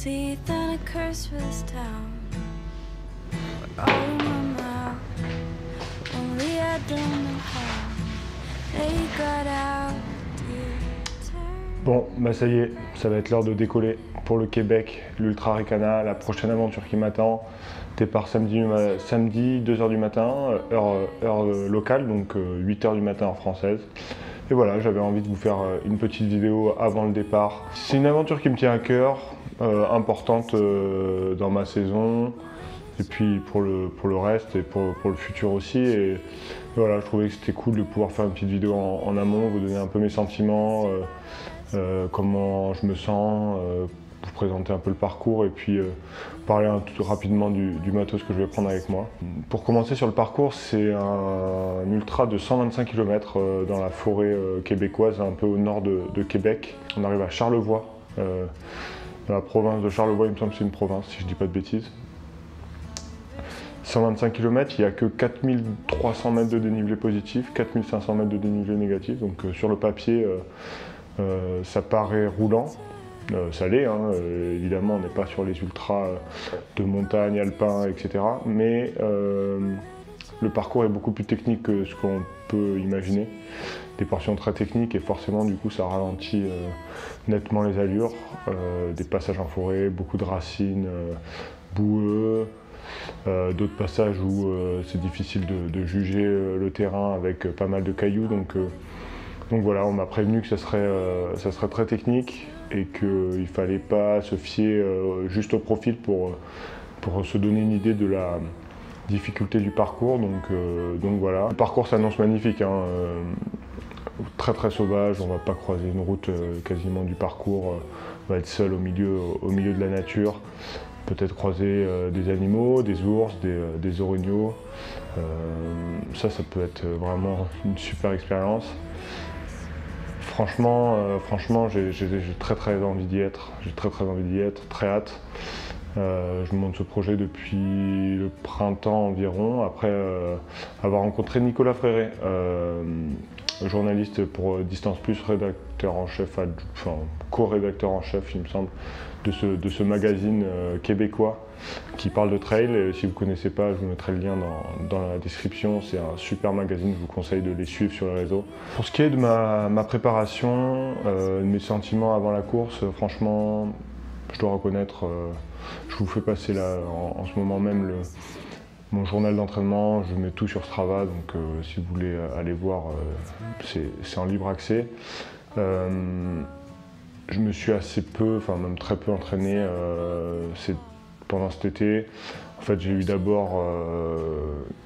teeth and a curse for this town. But all in my mouth, only I don't know how they got out. Bon, bah ça y est, ça va être l'heure de décoller pour le Québec, l'Ultra Arikana, la prochaine aventure qui m'attend. Départ samedi 2h du matin, heure locale, donc 8h du matin heure française. Et voilà, j'avais envie de vous faire une petite vidéo avant le départ. C'est une aventure qui me tient à cœur, importante dans ma saison, et puis pour le reste et pour le futur aussi. Et voilà, je trouvais que c'était cool de pouvoir faire une petite vidéo en amont, vous donner un peu mes sentiments, comment je me sens, vous présenter un peu le parcours et puis parler rapidement du matos que je vais prendre avec moi. Pour commencer sur le parcours, c'est un ultra de 125 km dans la forêt québécoise, un peu au nord de Québec. On arrive à Charlevoix, dans la province de Charlevoix, il me semble que c'est une province si je ne dis pas de bêtises. 125 km, il n'y a que 4300 mètres de dénivelé positif, 4500 mètres de dénivelé négatif, donc sur le papier, ça paraît roulant. Ça l'est, hein, évidemment on n'est pas sur les ultras de montagne, alpins, etc. Mais le parcours est beaucoup plus technique que ce qu'on peut imaginer. Des portions très techniques et forcément du coup ça ralentit nettement les allures. Des passages en forêt, beaucoup de racines, boueux. D'autres passages où c'est difficile de juger le terrain avec pas mal de cailloux. Donc voilà, on m'a prévenu que ça serait très technique et qu'il ne fallait pas se fier juste au profil pour se donner une idée de la difficulté du parcours. Donc voilà. Le parcours s'annonce magnifique, hein, très très sauvage, on ne va pas croiser une route quasiment du parcours, on va être seul au milieu de la nature. Peut-être croiser des animaux, des ours, des orignaux. Ça peut être vraiment une super expérience. Franchement, j'ai très envie d'y être. J'ai très envie d'y être, très hâte. Je monte ce projet depuis le printemps environ, après avoir rencontré Nicolas Fréré, journaliste pour Distance Plus, rédacteur en chef, enfin co-rédacteur en chef, il me semble, de ce magazine québécois qui parle de trail. Et si vous ne connaissez pas, je vous mettrai le lien dans la description. C'est un super magazine, je vous conseille de les suivre sur les réseaux. Pour ce qui est de ma préparation, de mes sentiments avant la course, franchement, je dois reconnaître, je vous fais passer là en ce moment même mon journal d'entraînement, je mets tout sur Strava, donc si vous voulez aller voir, c'est en libre accès. Je me suis assez peu, enfin même très peu entraîné pendant cet été. En fait, j'ai eu d'abord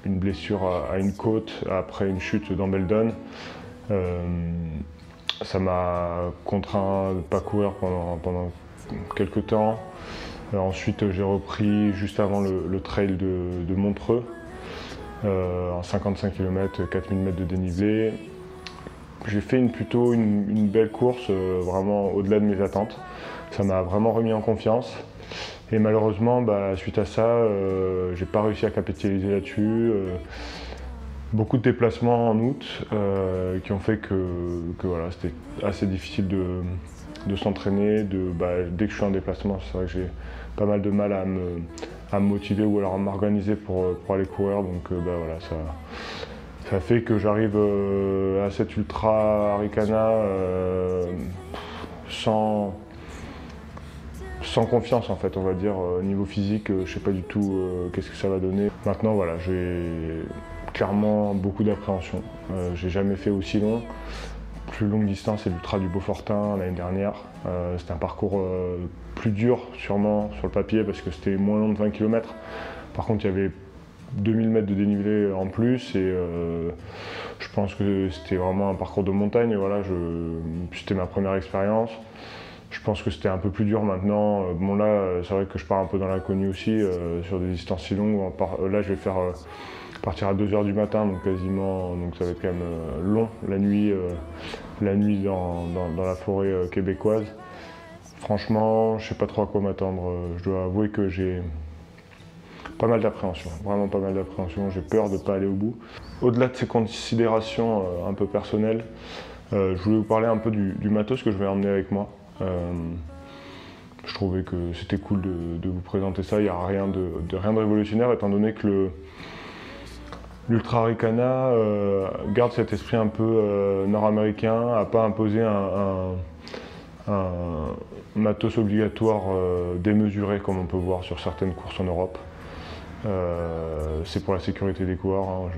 une blessure à une côte après une chute dans Beldon. Ça m'a contraint de ne pas courir pendant quelques temps. Ensuite, j'ai repris juste avant le trail de Montreux, en 55 km, 4000 mètres de dénivelé. J'ai fait plutôt une belle course, vraiment au-delà de mes attentes. Ça m'a vraiment remis en confiance. Et malheureusement, suite à ça, j'ai pas réussi à capitaliser là-dessus. Beaucoup de déplacements en août qui ont fait que voilà, c'était assez difficile de s'entraîner. Dès que je suis en déplacement, c'est vrai que j'ai pas mal de mal à me motiver ou alors à m'organiser pour aller courir. Donc voilà, ça fait que j'arrive à cette Ultra Arikana sans confiance en fait, on va dire. Niveau physique, je sais pas du tout qu'est-ce que ça va donner. Maintenant voilà, j'ai clairement beaucoup d'appréhension. J'ai jamais fait aussi long. Plus longue distance, c'est l'Ultra du Beaufortin l'année dernière. C'était un parcours plus dur sûrement sur le papier parce que c'était moins long de 20 km. Par contre, il y avait 2000 mètres de dénivelé en plus et je pense que c'était vraiment un parcours de montagne. Voilà, c'était ma première expérience. Je pense que c'était un peu plus dur maintenant. Bon là, c'est vrai que je pars un peu dans l'inconnu aussi sur des distances si longues. Là, je vais partir à 2h du matin, donc quasiment, donc ça va être quand même long la nuit dans la forêt québécoise. Franchement, je sais pas trop à quoi m'attendre. Je dois avouer que j'ai pas mal d'appréhension, vraiment pas mal d'appréhension. J'ai peur de ne pas aller au bout. Au-delà de ces considérations un peu personnelles, je voulais vous parler un peu du matos que je vais emmener avec moi. je trouvais que c'était cool de vous présenter ça. Il n'y a rien de révolutionnaire étant donné que l'Ultra Ricana garde cet esprit un peu nord-américain, n'a pas imposé un matos obligatoire démesuré comme on peut voir sur certaines courses en Europe. C'est pour la sécurité des coureurs, hein,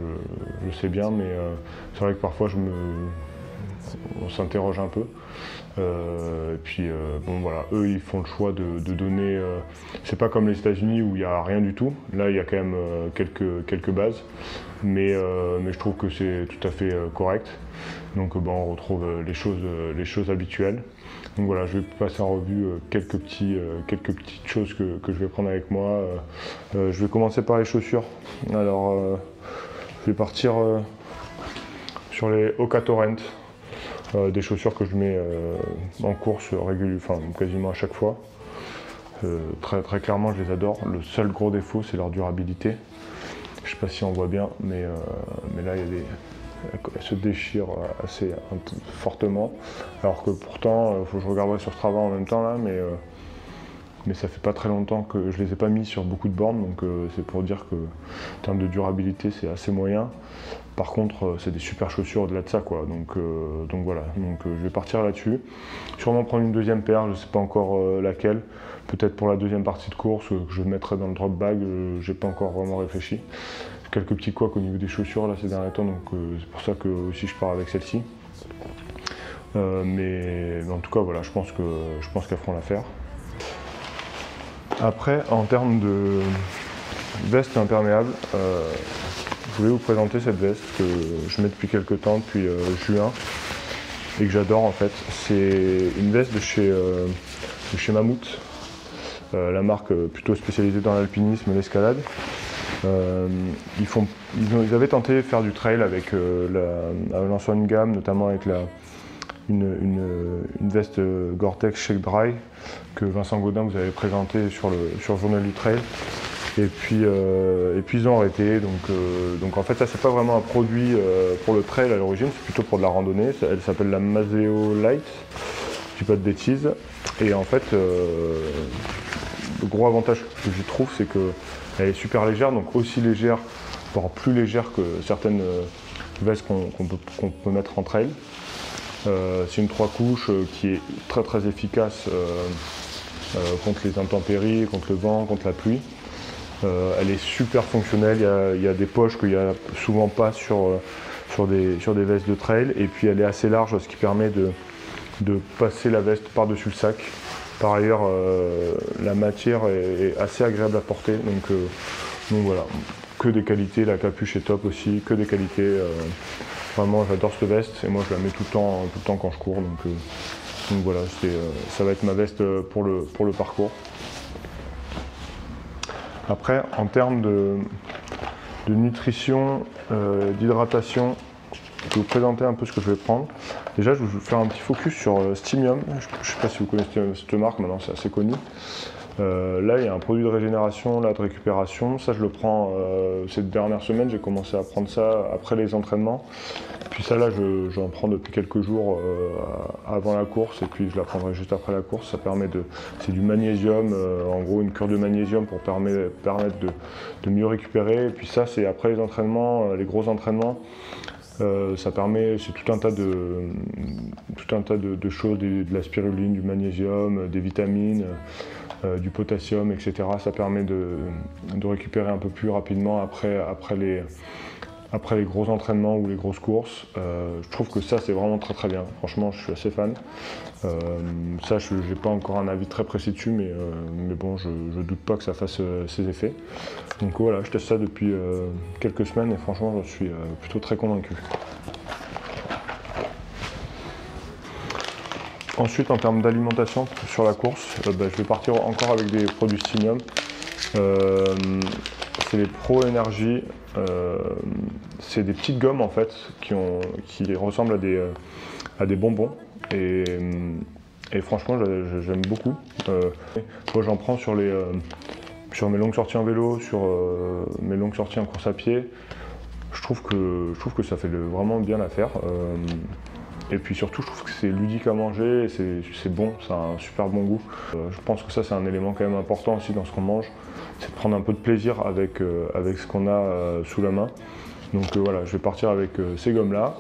je sais bien, mais c'est vrai que parfois on s'interroge un peu. Et puis bon voilà, eux ils font le choix de donner. C'est pas comme les États-Unis où il n'y a rien du tout. Là il y a quand même quelques bases, mais je trouve que c'est tout à fait correct. Donc on retrouve les choses habituelles. Donc voilà, je vais passer en revue quelques petites choses que je vais prendre avec moi. Je vais commencer par les chaussures. Alors je vais partir sur les Hoka Torrent. Des chaussures que je mets en course quasiment à chaque fois. Très clairement, je les adore. Le seul gros défaut, c'est leur durabilité. Je ne sais pas si on voit bien, mais là, elles se déchirent assez fortement. Alors que pourtant, il faut que je regarderai sur Strava en même temps, là, mais ça fait pas très longtemps que je les ai pas mis sur beaucoup de bornes, donc c'est pour dire que en termes de durabilité, c'est assez moyen. Par contre, c'est des super chaussures au-delà de ça, quoi. Donc voilà, je vais partir là-dessus. Sûrement prendre une deuxième paire, je ne sais pas encore laquelle. Peut-être pour la deuxième partie de course, que je mettrai dans le drop bag, j'ai pas encore vraiment réfléchi. Quelques petits couacs au niveau des chaussures là ces derniers temps, donc c'est pour ça que aussi je pars avec celle-ci. Mais en tout cas, voilà, je pense qu'elles feront l'affaire. Après, en termes de veste imperméable, je voulais vous présenter cette veste que je mets depuis quelques temps, depuis juin, et que j'adore en fait. C'est une veste de chez Mammouth, la marque plutôt spécialisée dans l'alpinisme et l'escalade. Ils avaient tenté de faire du trail avec en lançant une gamme, notamment avec une veste Gore-Tex Shake Dry que Vincent Gaudin vous avait présenté sur Journal du Trail. Et puis ils ont arrêté, donc en fait ça c'est pas vraiment un produit pour le trail à l'origine, c'est plutôt pour de la randonnée. Elle s'appelle la Maseo Light, je dis pas de bêtises. Et en fait le gros avantage que j'y trouve, c'est qu'elle est super légère, donc aussi légère, voire plus légère que certaines vestes qu'on peut mettre en trail. C'est une 3 couches qui est très efficace contre les intempéries, contre le vent, contre la pluie. Elle est super fonctionnelle, il y a des poches qu'il n'y a souvent pas sur des vestes de trail, et puis elle est assez large, ce qui permet de passer la veste par-dessus le sac. Par ailleurs, la matière est assez agréable à porter, donc voilà, que des qualités, la capuche est top aussi, que des qualités. Vraiment, j'adore cette veste et moi je la mets tout le temps quand je cours, donc voilà, ça va être ma veste pour le parcours. Après, en termes de nutrition, d'hydratation, je vais vous présenter un peu ce que je vais prendre. Déjà, je vais vous faire un petit focus sur Stimium. Je ne sais pas si vous connaissez cette marque, maintenant c'est assez connu. Là, il y a un produit de régénération, là, de récupération. Ça, je le prends cette dernière semaine. J'ai commencé à prendre ça après les entraînements. Puis ça, là, j'en prends depuis quelques jours avant la course. Et puis, je la prendrai juste après la course. Ça permet c'est du magnésium, en gros, une cure de magnésium pour permettre de mieux récupérer. Et puis ça, c'est après les entraînements, les gros entraînements. Ça permet, c'est tout un tas de choses, de la spiruline, du magnésium, des vitamines, du potassium, etc. Ça permet de récupérer un peu plus rapidement après les gros entraînements ou les grosses courses. Je trouve que ça c'est vraiment très bien. Franchement, je suis assez fan. Ça, je n'ai pas encore un avis très précis dessus, mais bon, je doute pas que ça fasse ses effets. Donc voilà, je teste ça depuis quelques semaines et franchement, je suis plutôt très convaincu. Ensuite, en termes d'alimentation sur la course, je vais partir encore avec des produits Stimium. C'est les Pro Energy. C'est des petites gommes en fait qui ressemblent à des bonbons. Et franchement, j'aime beaucoup. Moi, j'en prends sur mes longues sorties en vélo, sur mes longues sorties en course à pied. Je trouve que ça fait vraiment bien l'affaire. Et puis surtout, je trouve que c'est ludique à manger, c'est bon, ça a un super bon goût. Je pense que ça, c'est un élément quand même important aussi dans ce qu'on mange, c'est de prendre un peu de plaisir avec ce qu'on a sous la main. Donc voilà, je vais partir avec ces gommes-là.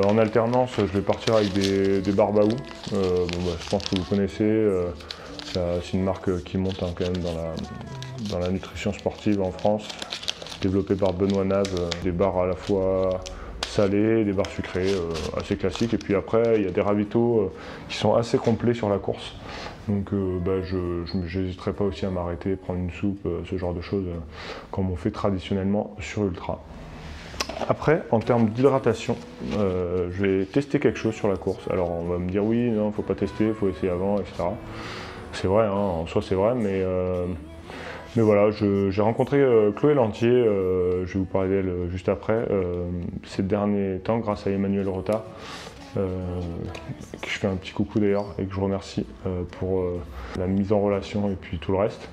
En alternance, je vais partir avec des Barbaou. Je pense que vous connaissez. C'est une marque qui monte quand même dans la nutrition sportive en France, développée par Benoît Nave. Des barres à la fois salées, des barres sucrées, assez classiques. Et puis après, il y a des ravitaux qui sont assez complets sur la course. Donc je n'hésiterai pas aussi à m'arrêter, prendre une soupe, ce genre de choses, comme on fait traditionnellement sur Ultra. Après, en termes d'hydratation, je vais tester quelque chose sur la course. Alors on va me dire oui, non, il ne faut pas tester, il faut essayer avant, etc. C'est vrai, hein, en soi c'est vrai, mais voilà, j'ai rencontré Chloé Lantier, je vais vous parler d'elle juste après, ces derniers temps grâce à Emmanuel Rota, que je fais un petit coucou d'ailleurs et que je remercie pour la mise en relation et puis tout le reste.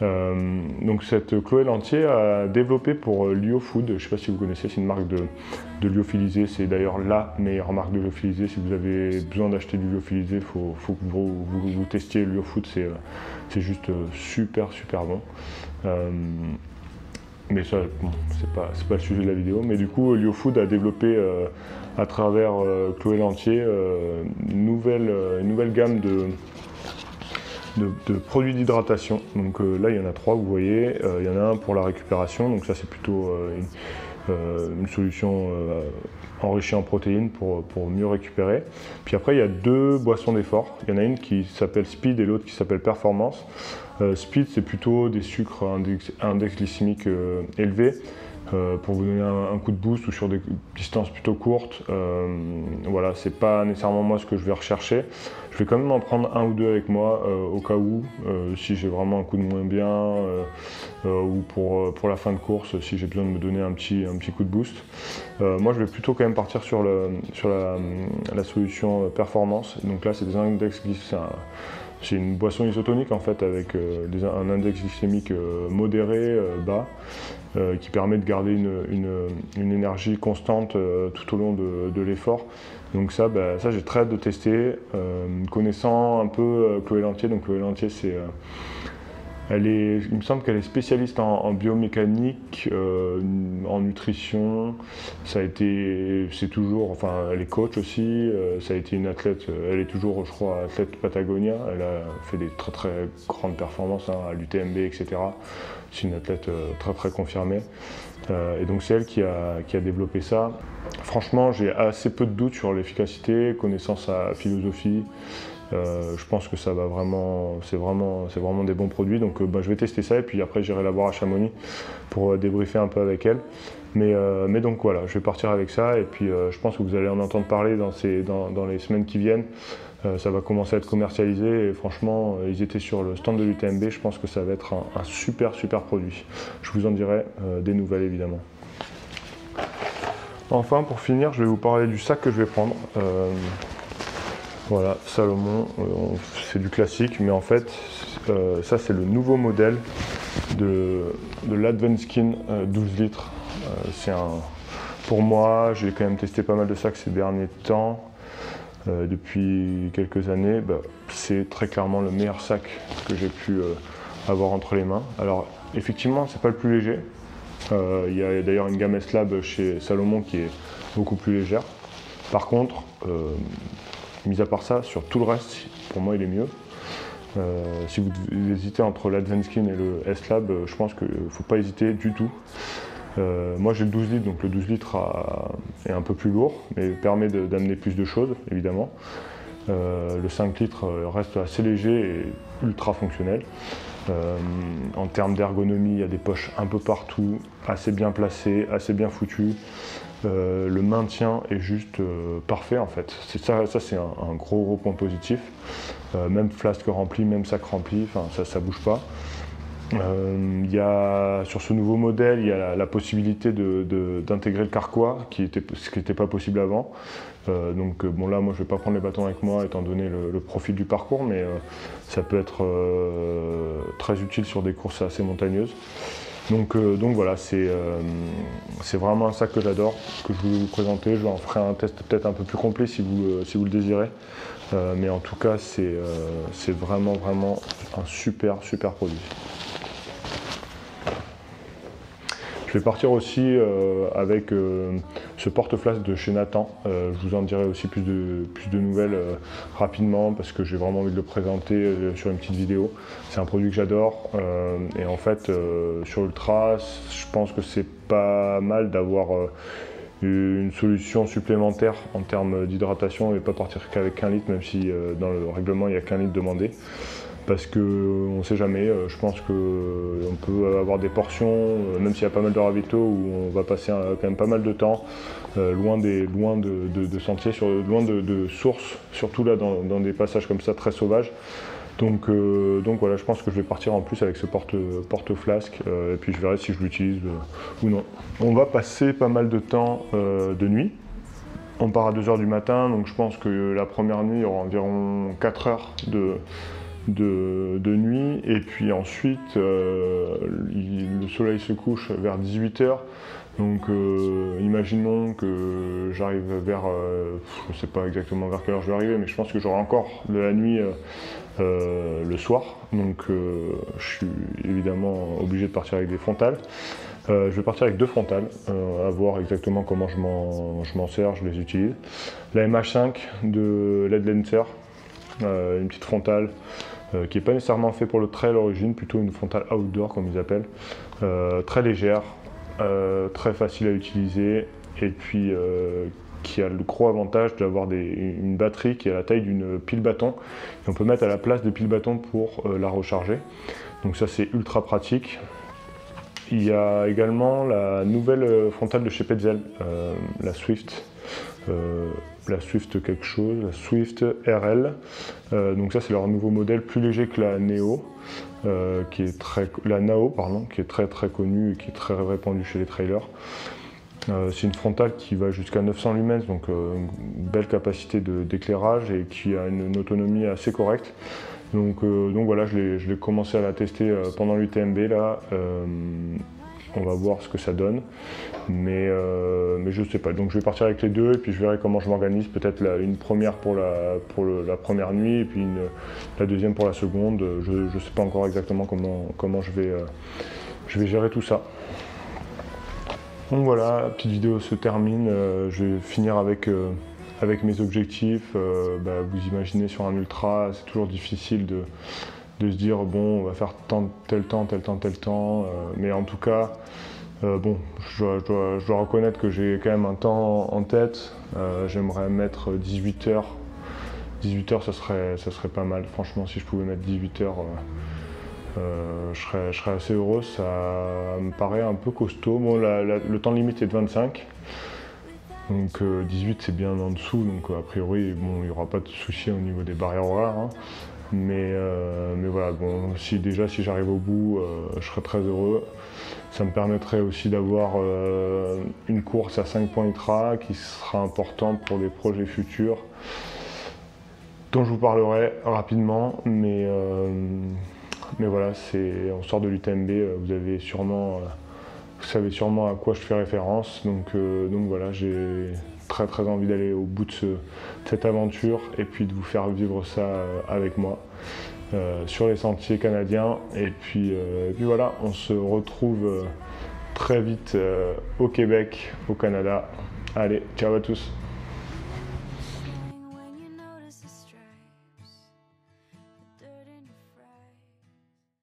Donc cette Chloé Lantier a développé pour Lyofood, je ne sais pas si vous connaissez, c'est une marque de lyophilisé, c'est d'ailleurs la meilleure marque de lyophilisé. Si vous avez besoin d'acheter du lyophilisé, il faut que vous testiez Lyofood, c'est juste super bon. Mais ça, bon, c'est pas le sujet de la vidéo. Mais du coup, Lyofood a développé à travers Chloé Lantier une nouvelle gamme de produits d'hydratation. Donc là il y en a 3, vous voyez, il y en a un pour la récupération, donc ça c'est plutôt une solution enrichie en protéines pour mieux récupérer. Puis après il y a 2 boissons d'effort, il y en a une qui s'appelle Speed et l'autre qui s'appelle Performance. Speed c'est plutôt des sucres à index glycémique élevé, pour vous donner un coup de boost ou sur des distances plutôt courtes. Voilà, c'est pas nécessairement moi ce que je vais rechercher. Je vais quand même en prendre 1 ou 2 avec moi au cas où, si j'ai vraiment un coup de moins bien, ou pour la fin de course, si j'ai besoin de me donner un petit coup de boost. Moi je vais plutôt quand même partir sur la solution performance. Donc là c'est des index glycémiques. C'est une boisson isotonique en fait avec un index glycémique modéré, bas, qui permet de garder une énergie constante tout au long de l'effort. Donc ça j'ai très hâte de tester. Connaissant un peu Chloé Lantier, donc Chloé Lantier il me semble qu'elle est spécialiste en biomécanique, en nutrition. C'est toujours, enfin, elle est coach aussi. Ça a été une athlète, elle est toujours, je crois, athlète Patagonia. Elle a fait des très grandes performances à l'UTMB, etc. C'est une athlète très confirmée. Et donc c'est elle qui a développé ça. Franchement, j'ai assez peu de doutes sur l'efficacité, connaissant sa philosophie. Je pense que ça va vraiment, c'est vraiment des bons produits, donc je vais tester ça et puis après j'irai la voir à Chamonix pour débriefer un peu avec elle. Mais donc voilà, je vais partir avec ça et puis je pense que vous allez en entendre parler dans les semaines qui viennent. Ça va commencer à être commercialisé et franchement, ils étaient sur le stand de l'UTMB, je pense que ça va être un super produit. Je vous en dirai des nouvelles évidemment. Enfin, pour finir, je vais vous parler du sac que je vais prendre. Voilà, Salomon, c'est du classique, mais en fait, ça c'est le nouveau modèle de l'Advent-Skin 12 litres. Pour moi, j'ai quand même testé pas mal de sacs ces derniers temps. Depuis quelques années, c'est très clairement le meilleur sac que j'ai pu avoir entre les mains. Alors, effectivement, c'est pas le plus léger. Il y a d'ailleurs une gamme S-Lab chez Salomon qui est beaucoup plus légère. Par contre, mis à part ça, sur tout le reste, pour moi, il est mieux. Si vous hésitez entre l'Advent-Skin et le S-Lab, je pense qu'il ne faut pas hésiter du tout. Moi, j'ai le 12 litres, donc le 12 litres est un peu plus lourd, mais permet d'amener plus de choses, évidemment. Le 5 litres reste assez léger et ultra fonctionnel. En termes d'ergonomie, il y a des poches un peu partout, assez bien placées, assez bien foutues. Le maintien est juste parfait en fait. Ça c'est un gros point positif. Même flasque rempli, même sac rempli, ça bouge pas. Sur ce nouveau modèle, il y a la possibilité d'intégrer le carquois, ce qui n'était pas possible avant. Bon là, moi je ne vais pas prendre les bâtons avec moi étant donné le profil du parcours, mais ça peut être très utile sur des courses assez montagneuses. Donc voilà, c'est vraiment ça que j'adore, que je voulais vous présenter. Je en ferai un test peut-être un peu plus complet si vous le désirez. Mais en tout cas, c'est vraiment un super produit. Je vais partir aussi avec ce porte-flasque de chez Nathan. Je vous en dirai aussi plus de nouvelles rapidement parce que j'ai vraiment envie de le présenter sur une petite vidéo. C'est un produit que j'adore et en fait sur Ultra, je pense que c'est pas mal d'avoir une solution supplémentaire en termes d'hydratation et pas partir qu'avec 1 litre, même si dans le règlement il n'y a qu'1 litre demandé. Parce qu'on ne sait jamais, je pense qu'on peut avoir des portions, même s'il y a pas mal de ravitaux, où on va passer quand même pas mal de temps, loin de sentiers, loin de sources, surtout là dans des passages comme ça très sauvages. Donc voilà, je pense que je vais partir en plus avec ce porte-flasque, et puis je verrai si je l'utilise ou non. On va passer pas mal de temps de nuit. On part à 2 h du matin, donc je pense que la première nuit, il y aura environ 4 heures de nuit, et puis ensuite le soleil se couche vers 18 h. Donc imaginons que j'arrive vers, je ne sais pas exactement vers quelle heure je vais arriver, mais je pense que j'aurai encore de la nuit le soir, donc je suis évidemment obligé de partir avec des frontales. Je vais partir avec 2 frontales, à voir exactement comment je m'en sers, je les utilise. La MH5 de LED Lancer, une petite frontale qui n'est pas nécessairement fait pour le trail à l'origine, plutôt une frontale outdoor comme ils appellent, très légère, très facile à utiliser, et puis qui a le gros avantage d'avoir une batterie qui est à la taille d'une pile bâton, et on peut mettre à la place des piles bâtons pour la recharger. Donc ça c'est ultra pratique. Il y a également la nouvelle frontale de chez Petzl, la Swift. La Swift quelque chose, la Swift RL. Donc ça c'est leur nouveau modèle, plus léger que la Neo, la Nao pardon, qui est très connue et qui est très répandue chez les trailers. C'est une frontale qui va jusqu'à 900 lumens, donc une belle capacité d'éclairage et qui a une autonomie assez correcte. Donc voilà, je l'ai commencé à la tester pendant l'UTMB là. On va voir ce que ça donne, mais je ne sais pas. Donc je vais partir avec les 2 et puis je verrai comment je m'organise. Peut-être une première pour la première nuit et puis la deuxième pour la seconde. Je ne sais pas encore exactement comment je vais gérer tout ça. Donc voilà, la petite vidéo se termine. Je vais finir avec mes objectifs. Vous imaginez sur un ultra, c'est toujours difficile de se dire bon, on va faire tel temps, mais en tout cas, je dois reconnaître que j'ai quand même un temps en tête. J'aimerais mettre 18 h. 18 h, ça serait pas mal. Franchement, si je pouvais mettre 18 h, je serais assez heureux. Ça me paraît un peu costaud. Bon, le temps limite est de 25. Donc 18 c'est bien en dessous, donc a priori bon, il n'y aura pas de souci au niveau des barrières horaires. Hein. Mais voilà, bon, si j'arrive au bout, je serais très heureux. Ça me permettrait aussi d'avoir une course à 5 points ultra qui sera importante pour des projets futurs dont je vous parlerai rapidement. Mais voilà, on sort de l'UTMB, vous savez sûrement à quoi je fais référence. Donc voilà, j'ai très envie d'aller au bout de cette aventure et puis de vous faire vivre ça avec moi sur les sentiers canadiens. Et puis voilà, on se retrouve très vite au Québec, au Canada. Allez, ciao à tous.